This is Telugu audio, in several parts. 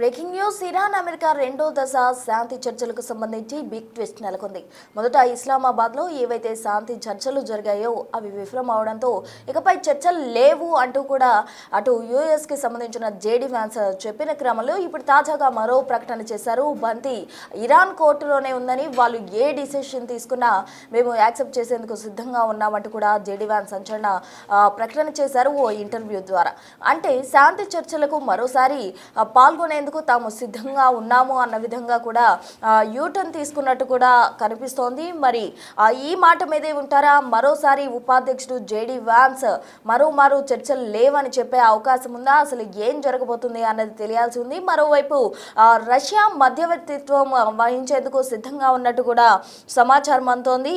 Breaking news. ఇరాన్ అమెరికా రెండో దశ శాంతి చర్చలకు సంబంధించి బిగ్ ట్విస్ట్ నెలకొంది. మొదట ఇస్లామాబాద్లో ఏవైతే శాంతి చర్చలు జరిగాయో అవి విఫలం అవడంతో ఇకపై చర్చలు లేవు అంటూ కూడా అటు యుఎస్కి సంబంధించిన జేడీ వ్యాన్స్ చెప్పిన క్రమంలో ఇప్పుడు తాజాగా మరో ప్రకటన చేశారు. బంతి ఇరాన్ కోర్టులోనే ఉందని, వాళ్ళు ఏ డిసిషన్ తీసుకున్నా మేము యాక్సెప్ట్ చేసేందుకు సిద్ధంగా ఉన్నామంటూ కూడా జేడీ వ్యాన్స్ సంచలన ప్రకటన చేశారు ఓ ఇంటర్వ్యూ ద్వారా. అంటే శాంతి చర్చలకు మరోసారి పాల్గొనేందుకు తాము సిద్ధంగా ఉన్నాము అన్న విధంగా కూడా యూటర్న్ తీసుకున్నట్టు కూడా కనిపిస్తోంది. మరి ఈ మాట మీదే ఉంటారా? మరోసారి ఉపాధ్యక్షుడు జేడీ వ్యాన్స్ మరో చర్చలు లేవని చెప్పే అవకాశం ఉందా? అసలు ఏం జరగబోతుంది అన్నది తెలియాల్సి ఉంది. మరోవైపు రష్యా మధ్యవర్తిత్వం వహించేందుకు సిద్ధంగా ఉన్నట్టు కూడా సమాచారం అందుతోంది.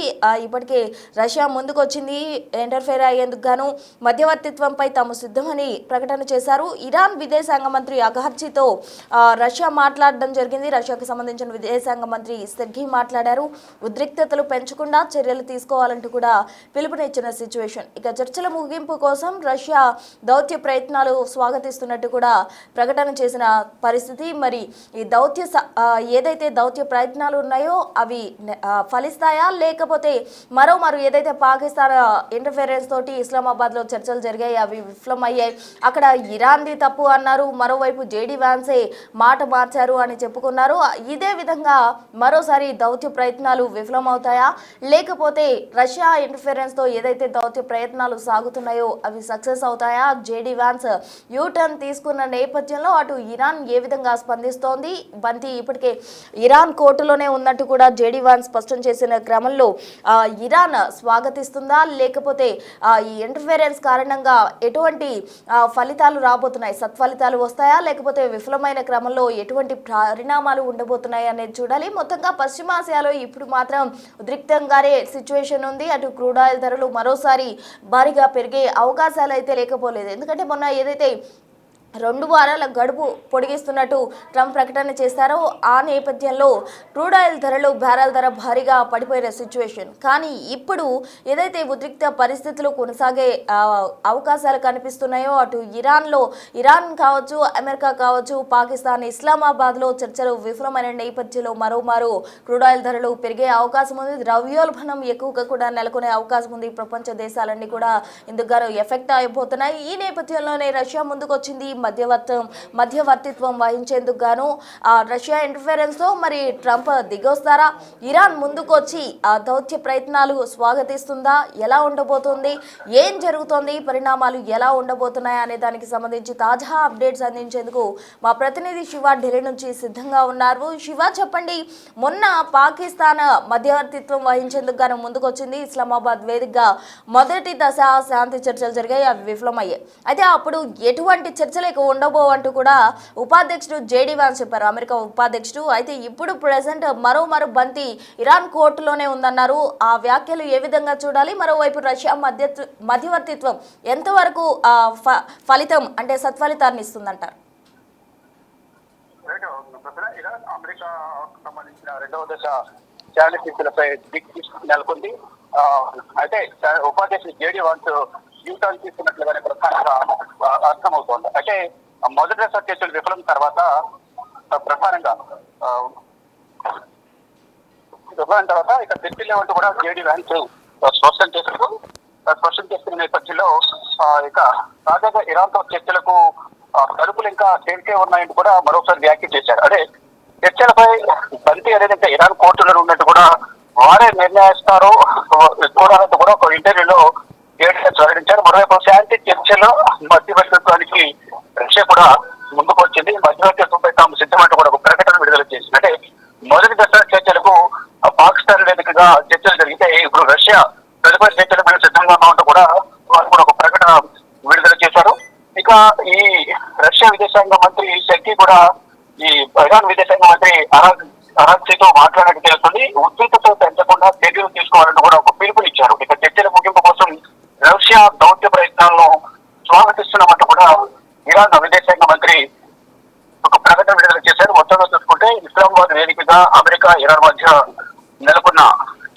ఇప్పటికే రష్యా ముందుకు వచ్చింది ఇంటర్ఫేర్ అయ్యేందుకు గాను మధ్యవర్తిత్వంపై తాము సిద్ధమని ప్రకటన చేశారు. ఇరాన్ విదేశాంగ మంత్రి అగార్జీతో రష్యా మాట్లాడడం జరిగింది. రష్యాకు సంబంధించిన విదేశాంగ మంత్రి సెర్గీ మాట్లాడారు. ఉద్రిక్తతలు పెంచకుండా చర్యలు తీసుకోవాలంటూ కూడా పిలుపునిచ్చిన సిచ్యువేషన్. ఇక చర్చల ముగింపు కోసం రష్యా దౌత్య ప్రయత్నాలు స్వాగతిస్తున్నట్టు కూడా ప్రకటన చేసిన పరిస్థితి. మరి ఈ ఏదైతే దౌత్య ప్రయత్నాలు ఉన్నాయో అవి ఫలిస్తాయా, లేకపోతే మరో ఏదైతే పాకిస్తాన్ ఇంటర్ఫిరెన్స్ తోటి ఇస్లామాబాద్లో చర్చలు జరిగాయి అవి విఫలమయ్యాయి, అక్కడ ఇరాన్ది తప్పు అన్నారు, మరోవైపు జేడీ వ్యాన్సే మాట మార్చారు అని చెప్పుకున్నారు. ఇదే విధంగా మరోసారి దౌత్య ప్రయత్నాలు విఫలమవుతాయా, లేకపోతే రష్యా ఇంటర్ఫిరెన్స్ తో ఏదైతే దౌత్య ప్రయత్నాలు సాగుతున్నాయో అవి సక్సెస్ అవుతాయా? జేడీ వ్యాన్స్ యూటర్న్ తీసుకున్న నేపథ్యంలో అటు ఇరాన్ ఏ విధంగా స్పందిస్తోంది? బంతి ఇప్పటికే ఇరాన్ కోర్టులోనే ఉన్నట్టు కూడా జేడీ వ్యాన్స్ స్పష్టం చేసిన క్రమంలో ఇరాన్ స్వాగతిస్తుందా, లేకపోతే ఈ ఇంటర్ఫిరెన్స్ కారణంగా ఎటువంటి ఫలితాలు రాబోతున్నాయి, సత్ఫలితాలు వస్తాయా, లేకపోతే విఫలమైన క్రమంలో ఎటువంటి పరిణామాలు ఉండబోతున్నాయి అనేది చూడాలి. మొత్తంగా పశ్చిమాసియాలో ఇప్పుడు మాత్రం ఉద్రిక్తంగానే సిచ్యువేషన్ ఉంది. అటు క్రూడ్ ఆయిల్ ధరలు మరోసారి భారీగా పెరిగే అవకాశాలు అయితే లేకపోలేదు. ఎందుకంటే మొన్న ఏదైతే 2 వారాల గడువు పొడిగిస్తున్నట్టు ట్రంప్ ప్రకటన చేశారో ఆ నేపథ్యంలో క్రూడ్ ఆయిల్ ధరలు బ్యారెల్ ధర భారీగా పడిపోయిన సిచ్యువేషన్. కానీ ఇప్పుడు ఏదైతే ఉద్రిక్త పరిస్థితులు కొనసాగే అవకాశాలు కనిపిస్తున్నాయో అటు ఇరాన్ కావచ్చు, అమెరికా కావచ్చు, పాకిస్తాన్ ఇస్లామాబాద్లో చర్చలు విఫలమైన నేపథ్యంలో మరోమారు క్రూడ్ ఆయిల్ ధరలు పెరిగే అవకాశం ఉంది. ద్రవ్యోల్బణం ఎక్కువగా కూడా నెలకొనే అవకాశం ఉంది. ప్రపంచ దేశాలన్నీ కూడా ఇందుకు ఎఫెక్ట్ అయిపోతున్నాయి. ఈ నేపథ్యంలోనే రష్యా ముందుకు వచ్చింది మధ్యవర్తిత్వం వహించేందుకు గాను. రష్యా ఇంటర్ఫిరెన్స్ తో మరి ట్రంప్ దిగొస్తారా? ఇరాన్ ముందుకొచ్చి దౌత్య ప్రయత్నాలు స్వాగతిస్తుందా? ఎలా ఉండబోతుంది? ఏం జరుగుతోంది? పరిణామాలు ఎలా ఉండబోతున్నాయి అనే దానికి సంబంధించి తాజా అప్డేట్స్ అందించేందుకు మా ప్రతినిధి శివ ఢిల్లీ నుంచి సిద్ధంగా ఉన్నారు. శివ, చెప్పండి, మొన్న పాకిస్తాన్ మధ్యవర్తిత్వం వహించేందుకు గాను ముందుకొచ్చింది. ఇస్లామాబాద్ వేదికగా మొదటి దశ శాంతి చర్చలు జరిగాయి, అవి విఫలమయ్యాయి. అయితే అప్పుడు ఎటువంటి చర్చలు ఉండబోవంటూ కూడా ఉపాధ్యక్షుడు జేడీ వ్యాన్స్ చెప్పారు, అమెరికా ఉపాధ్యక్షుడు. అయితే ఇప్పుడు ప్రెసెంట్ మరో బంతి ఇరాన్ కోర్టులోనే ఉందన్నారు. ఆ వ్యాఖ్యలు ఏ విధంగా చూడాలి? మరోవైపు రష్యా మధ్యవర్తిత్వం ఎంతవరకు ఫలితం అంటే సత్ఫలితాన్ని ఇస్తుందంటారు? అమెరికా సంబంధించిన రెండవ దశ శాంతి చర్చలపై నెలకొంది. అయితే ఉపాధ్యక్షుడు జేడీ వ్యాన్స్ యూటర్న్ తీసుకున్నట్లుగానే ప్రధానంగా అర్థమవుతోంది. అయితే మొదటి దశ చర్చలు విఫలం తర్వాత ప్రధానంగా ఇక ఢిల్లీ లెవెల్ కూడా జేడీ వ్యాన్స్ స్పష్టం చేస్తున్న నేపథ్యంలో ఇక తాజాగా ఇరాన్తో చర్చలకు తలుపులు ఇంకా తెరిచే ఉన్నాయంటూ కూడా మరోసారి వ్యాఖ్య చేశారు. అదే చర్చలపై బంతి ఏదైతే ఇరాన్ కోర్టులో ఉన్నట్టు కూడా వారే నిర్ణయిస్తారు కూడా ఒక ఇంటర్వ్యూలో వెల్లడించారు. మరోవైపు శాంతి చర్చలో మధ్యవర్తిత్వానికి రష్యా కూడా ముందుకు వచ్చింది. మధ్యవర్తిత్వంపై తాము సిద్ధమంటూ కూడా ఒక ప్రకటన విడుదల చేసింది. అంటే మొదటి దశ చర్చలకు పాకిస్తాన్ వేదికగా చర్చలు జరిగితే ఇప్పుడు రష్యా తదుపరి చర్చలకు మేము సిద్ధంగా ఉన్నామంటూ కూడా వారు కూడా ఒక ప్రకటన విడుదల చేశారు. ఇక ఈ రష్యా విదేశాంగ మంత్రి సెర్గీ కూడా ఈ ఇరాన్ విదేశాంగ మంత్రి అరాగ్జీతో మాట్లాడినట్టు తెలుస్తుంది. ఉద్రిక్తతో పెంచకుండా చర్యలు తీసుకోవాలంటూ కూడా ఒక పిలుపునిచ్చారు. ఇక చర్చల ముగింపు కోసం రష్యా దౌత్య ప్రయత్నాలను స్వాగతిస్తున్నామంటూ కూడా ఇరాన్ విదేశాంగ మంత్రి ఒక ప్రకటన చూసుకుంటే ఇస్లామాబాద్ వేదికగా అమెరికా ఇరాన్ మధ్య నెలకొన్న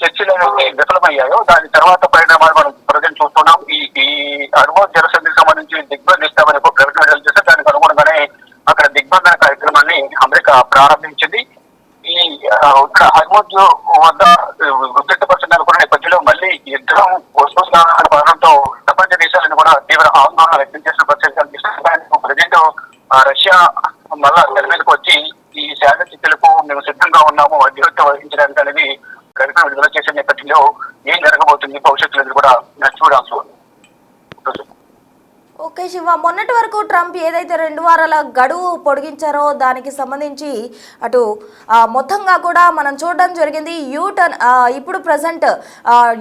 చర్చలు విఫలమయ్యాయో దాని తర్వాత పరిణామాలు మనం ప్రజెంట్ చూస్తున్నాం. ఈ హర్మోజ్ జలసంధికి సంబంధించి దిగ్బంధిస్తామని ప్రకటన విడుదల చేస్తే దానికి అనుగుణంగానే అక్కడ దిగ్బంధన కార్యక్రమాన్ని అమెరికా ప్రారంభించింది. ఈ హర్మోజ్ వద్ద ఉద్రిక్తపరిచిన అనుకున్న నేపథ్యంలో మళ్ళీ యుద్ధం వస్తున్న కారణంతో ప్రపంచ దేశాలను కూడా తీవ్ర ఆందోళన వ్యక్తం చేసిన పరిస్థితి కనిపిస్తుంది. ప్రజెంట్ రష్యా మళ్ళా తెర మీదకి వచ్చి ఈ శాంతి చర్చలకు మేము సిద్ధంగా ఉన్నాము, అధ్యక్షత వహించడానికి అనేది ప్రకటన విడుదల చేసే నేపథ్యంలో ఏం జరగబోతుంది భవిష్యత్తులో కూడా చూడాల్సి ఉంది. ఓకే శివ, మొన్నటి వరకు ట్రంప్ ఏదైతే 2 వారాల గడువు పొడిగించారో దానికి సంబంధించి అటు మొత్తంగా కూడా మనం చూడడం జరిగింది. యూటర్న్ ఇప్పుడు ప్రజెంట్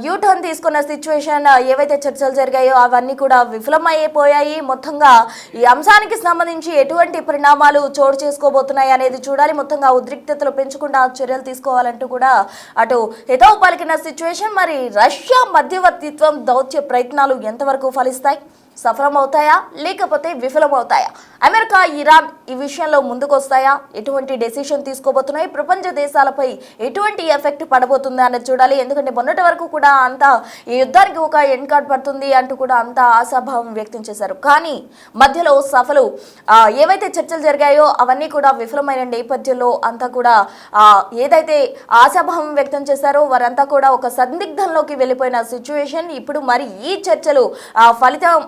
యూటర్న్ తీసుకున్న సిచ్యువేషన్ ఏవైతే చర్చలు జరిగాయో అవన్నీ కూడా విఫలమైపోయాయి. మొత్తంగా ఈ అంశానికి సంబంధించి ఎటువంటి పరిణామాలు చోటు చేసుకోబోతున్నాయి అనేది చూడాలి. మొత్తంగా ఉద్రిక్తతలు పెంచకుండా చర్యలు తీసుకోవాలంటూ కూడా అటు హితవు పలికిన సిచ్యువేషన్. మరి రష్యా మధ్యవర్తిత్వం దౌత్య ప్రయత్నాలు ఎంతవరకు ఫలిస్తాయి? సఫలమవుతాయా లేకపోతే విఫలమవుతాయా? అమెరికా ఇరాన్ ఈ విషయంలో ముందుకొస్తాయా? ఎటువంటి డెసిషన్ తీసుకోబోతున్నాయి? ప్రపంచ దేశాలపై ఎటువంటి ఎఫెక్ట్ పడబోతుంది అనేది చూడాలి. ఎందుకంటే మొన్నటి వరకు కూడా అంతా ఈ యుద్ధానికి ఒక ఎండ్ కార్డ్ పడుతుంది అంటూ కూడా అంతా ఆశాభావం వ్యక్తం చేశారు. కానీ మధ్యలో ఏవైతే చర్చలు జరిగాయో అవన్నీ కూడా విఫలమైన నేపథ్యంలో అంతా కూడా ఏదైతే ఆశాభావం వ్యక్తం చేశారో వారంతా కూడా ఒక సందిగ్ధంలోకి వెళ్ళిపోయిన సిచ్యువేషన్. ఇప్పుడు మరి ఈ చర్చలు ఫలితం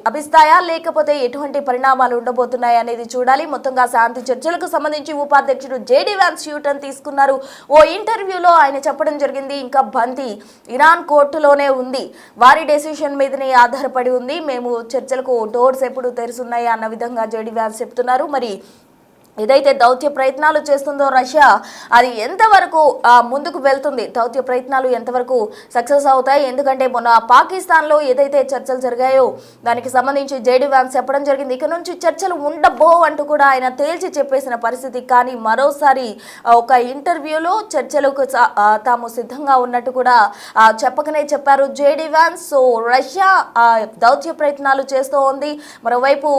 లభిస్తాయా లేకపోతే ఎటువంటి పరిణామాలు ఉండబోతున్నాయి అనేది చూడాలి. మొత్తంగా శాంతి చర్చలకు సంబంధించి ఉపాధ్యక్షుడు జేడీ వ్యాన్స్ యూటర్న్ తీసుకున్నారు. ఓ ఇంటర్వ్యూలో ఆయన చెప్పడం జరిగింది, ఇంకా బంతి ఇరాన్ కోర్టులోనే ఉంది, వారి డెసిషన్ మీదనే ఆధారపడి ఉంది, మేము చర్చలకు డోర్స్ ఎప్పుడు తెరుచున్నాయి అన్న విధంగా జేడీ వ్యాన్స్ చెప్తున్నారు. మరి ఏదైతే దౌత్య ప్రయత్నాలు చేస్తుందో రష్యా అది ఎంతవరకు ముందుకు వెళ్తుంది, దౌత్య ప్రయత్నాలు ఎంతవరకు సక్సెస్ అవుతాయి? ఎందుకంటే మొన్న పాకిస్తాన్లో ఏదైతే చర్చలు జరిగాయో దానికి సంబంధించి జేడీ వ్యాన్స్ చెప్పడం జరిగింది, ఇక నుంచి చర్చలు ఉండబో అంటూ కూడా ఆయన తేల్చి చెప్పేసిన పరిస్థితి. కానీ మరోసారి ఒక ఇంటర్వ్యూలో చర్చలకు తాము సిద్ధంగా ఉన్నట్టు కూడా చెప్పకనే చెప్పారు జేడీ వ్యాన్స్. సో రష్యా దౌత్య ప్రయత్నాలు చేస్తూ ఉంది. మరోవైపు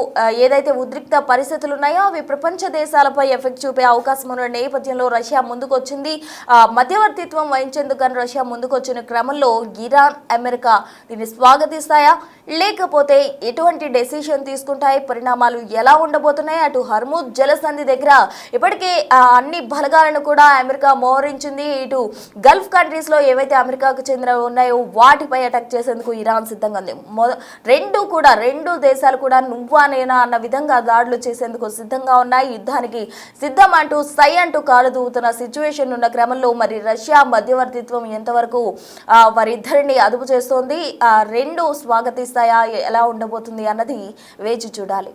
ఏదైతే ఉద్రిక్త పరిస్థితులు ఉన్నాయో అవి ప్రపంచ దేశాలపై ఎఫెక్ట్ చూపే అవకాశం ఉన్న నేపథ్యంలో రష్యా ముందుకొచ్చింది. మధ్యవర్తిత్వం వహించేందుకు రష్యా ముందుకొచ్చిన క్రమంలో ఇరాన్ అమెరికా దీన్ని స్వాగతిస్తాయా లేకపోతే ఎటువంటి డెసిషన్ తీసుకుంటాయి? పరిణామాలు ఎలా ఉండబోతున్నాయి? అటు హర్మూజ్ జలసంధి దగ్గర ఇప్పటికే అన్ని బలగాలను కూడా అమెరికా మోహరించింది. ఇటు గల్ఫ్ కంట్రీస్ లో ఏవైతే అమెరికాకు చెందిన ఉన్నాయో వాటిపై అటాక్ చేసేందుకు ఇరాన్ సిద్ధంగా ఉంది. రెండు దేశాలు కూడా నువ్వా నేనా అన్న విధంగా దాడులు చేసేందుకు సిద్ధంగా ఉన్నాయి. యుద్ధానికి సిద్ధం అంటూ సై అంటూ కాలు దూవుతున్న సిచ్యువేషన్ ఉన్న క్రమంలో మరి రష్యా మధ్యవర్తిత్వం ఎంతవరకు వారిద్దరిని అదుపు చేస్తోంది? రెండు స్వాగతిస్తాయా? ఎలా ఉండబోతుంది అన్నది వేచి చూడాలి.